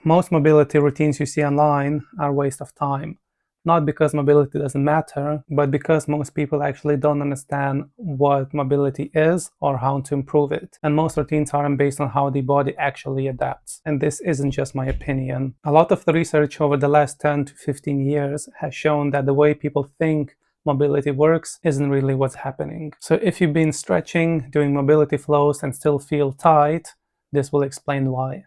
Most mobility routines you see online are a waste of time. Not because mobility doesn't matter, but because most people actually don't understand what mobility is or how to improve it. And most routines aren't based on how the body actually adapts. And this isn't just my opinion. A lot of the research over the last 10 to 15 years has shown that the way people think mobility works isn't really what's happening. So if you've been stretching, doing mobility flows and still feel tight, this will explain why.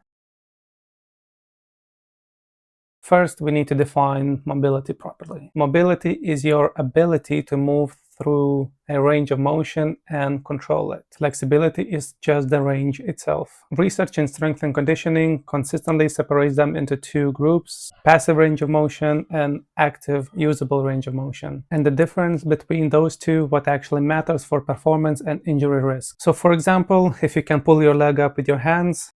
First, we need to define mobility properly. Mobility is your ability to move through a range of motion and control it. Flexibility is just the range itself. Research in strength and conditioning consistently separates them into two groups: passive range of motion and active usable range of motion. And the difference between those two, what actually matters for performance and injury risk. So for example, if you can pull your leg up with your hands,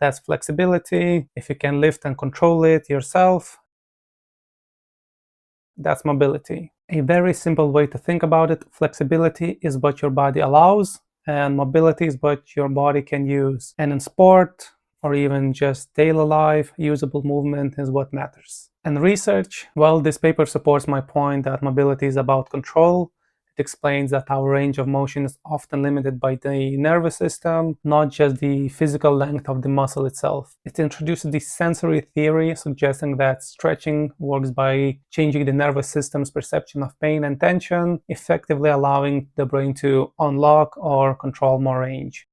that's flexibility. If you can lift and control it yourself, that's mobility. A very simple way to think about it: flexibility is what your body allows, and mobility is what your body can use. And in sport, or even just daily life, usable movement is what matters. And research, well, this paper supports my point that mobility is about control. It explains that our range of motion is often limited by the nervous system, not just the physical length of the muscle itself. It introduces the sensory theory, suggesting that stretching works by changing the nervous system's perception of pain and tension, effectively allowing the brain to unlock or control more range.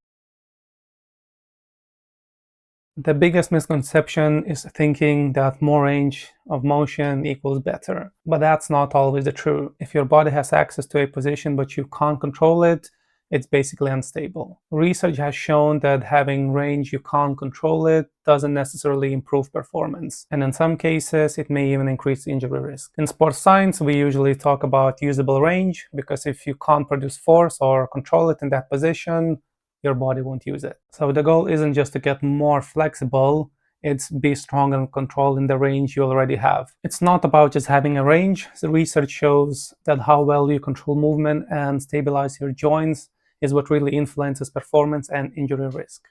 The biggest misconception is thinking that more range of motion equals better, but that's not always the truth. If your body has access to a position but you can't control it, it's basically unstable. Research has shown that having range you can't control it doesn't necessarily improve performance, and in some cases it may even increase injury risk. In sports science, we usually talk about usable range because if you can't produce force or control it in that position, your body won't use it. So the goal isn't just to get more flexible, it's be strong and control in the range you already have. It's not about just having a range. The research shows that how well you control movement and stabilize your joints is what really influences performance and injury risk.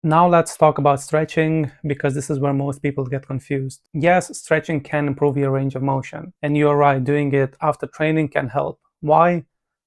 Now let's talk about stretching, because this is where most people get confused. Yes, stretching can improve your range of motion, and you're right, doing it after training can help. Why?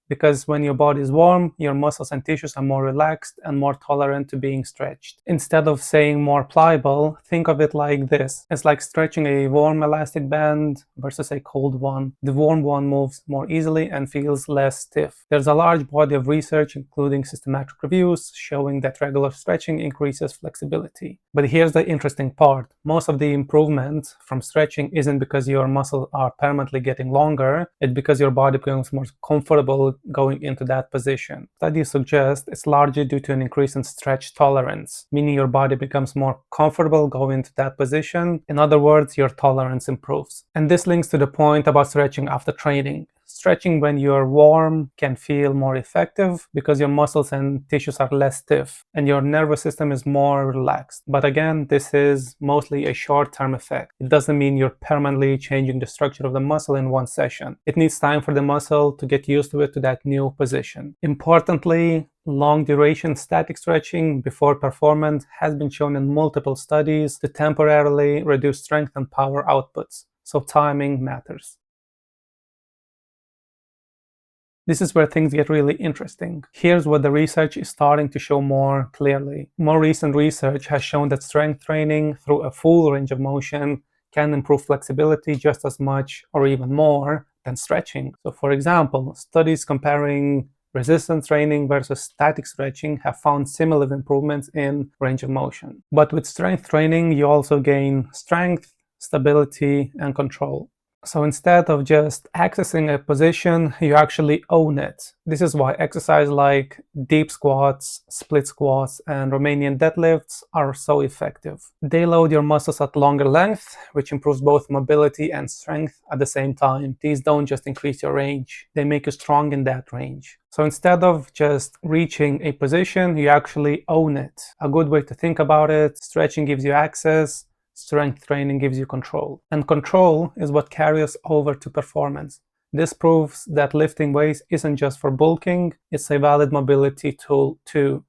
Because when your body is warm, your muscles and tissues are more relaxed and more tolerant to being stretched. Instead of saying more pliable, think of it like this. It's like stretching a warm elastic band versus a cold one. The warm one moves more easily and feels less stiff. There's a large body of research, including systematic reviews, showing that regular stretching increases flexibility. But here's the interesting part. Most of the improvement from stretching isn't because your muscles are permanently getting longer, it's because your body becomes more comfortable going into that position. Studies suggest it's largely due to an increase in stretch tolerance, meaning your body becomes more comfortable going into that position. In other words, your tolerance improves. And this links to the point about stretching after training. Stretching when you're warm can feel more effective because your muscles and tissues are less stiff and your nervous system is more relaxed. But again, this is mostly a short-term effect. It doesn't mean you're permanently changing the structure of the muscle in one session. It needs time for the muscle to get used to it, to that new position. Importantly, long-duration static stretching before performance has been shown in multiple studies to temporarily reduce strength and power outputs. So timing matters. This is where things get really interesting. Here's what the research is starting to show more clearly. More recent research has shown that strength training through a full range of motion can improve flexibility just as much or even more than stretching. So for example, studies comparing resistance training versus static stretching have found similar improvements in range of motion. But with strength training, you also gain strength, stability, and control. So instead of just accessing a position, you actually own it. This is why exercises like deep squats, split squats, and Romanian deadlifts are so effective. They load your muscles at longer length, which improves both mobility and strength at the same time. These don't just increase your range, they make you strong in that range. So instead of just reaching a position, you actually own it. A good way to think about it: stretching gives you access, strength training gives you control. And control is what carries over to performance. This proves that lifting weights isn't just for bulking, it's a valid mobility tool too.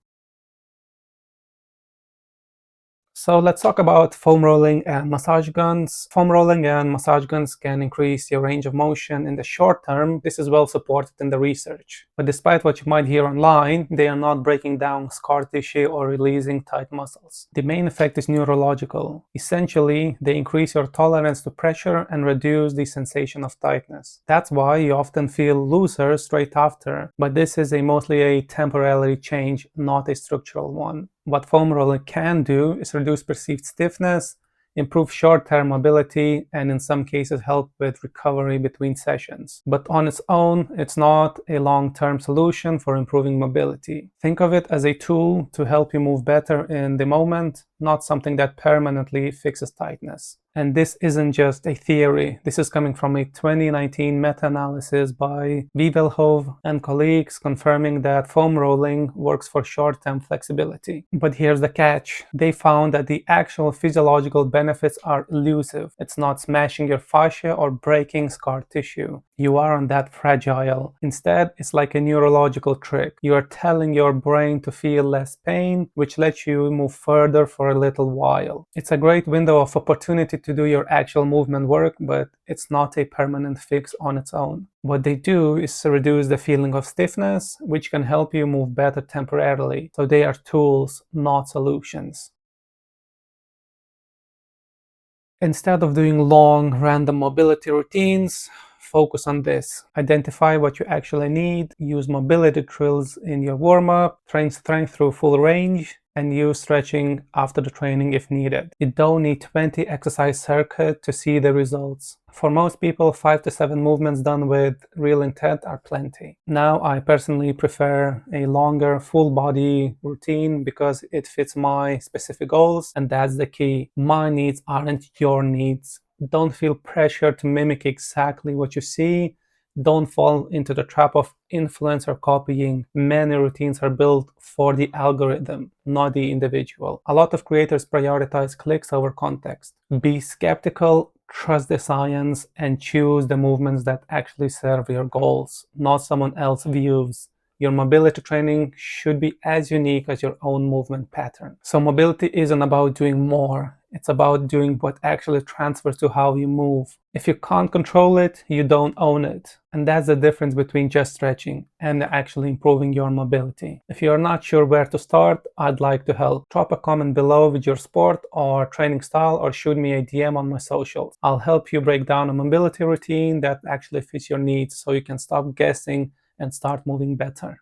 So let's talk about foam rolling and massage guns. Foam rolling and massage guns can increase your range of motion in the short term. This is well supported in the research. But despite what you might hear online, they are not breaking down scar tissue or releasing tight muscles. The main effect is neurological. Essentially, they increase your tolerance to pressure and reduce the sensation of tightness. That's why you often feel looser straight after, but this is mostly a temporary change, not a structural one. What foam rolling can do is reduce perceived stiffness, improve short-term mobility, and in some cases help with recovery between sessions. But on its own, it's not a long-term solution for improving mobility. Think of it as a tool to help you move better in the moment, not something that permanently fixes tightness. And this isn't just a theory. This is coming from a 2019 meta-analysis by Wiewelhove and colleagues confirming that foam rolling works for short-term flexibility. But here's the catch. They found that the actual physiological benefits are elusive. It's not smashing your fascia or breaking scar tissue. You aren't that fragile. Instead, it's like a neurological trick. You are telling your brain to feel less pain, which lets you move further for a little while. It's a great window of opportunity to do your actual movement work, but it's not a permanent fix on its own. What they do is reduce the feeling of stiffness, which can help you move better temporarily. So they are tools, not solutions. Instead of doing long, random mobility routines, focus on this. Identify what you actually need, use mobility drills in your warm-up, train strength through full range, and use stretching after the training if needed. You don't need 20 exercise circuit to see the results. For most people, 5 to 7 movements done with real intent are plenty. Now, I personally prefer a longer full body routine because it fits my specific goals, and that's the key. My needs aren't your needs. Don't feel pressure to mimic exactly what you see. Don't fall into the trap of influencer copying. Many routines are built for the algorithm, not the individual. A lot of creators prioritize clicks over context. Be skeptical, trust the science, and choose the movements that actually serve your goals, not someone else's views. Your mobility training should be as unique as your own movement pattern. So mobility isn't about doing more. It's about doing what actually transfers to how you move. If you can't control it, you don't own it. And that's the difference between just stretching and actually improving your mobility. If you're not sure where to start, I'd like to help. Drop a comment below with your sport or training style, or shoot me a DM on my socials. I'll help you break down a mobility routine that actually fits your needs so you can stop guessing and start moving better.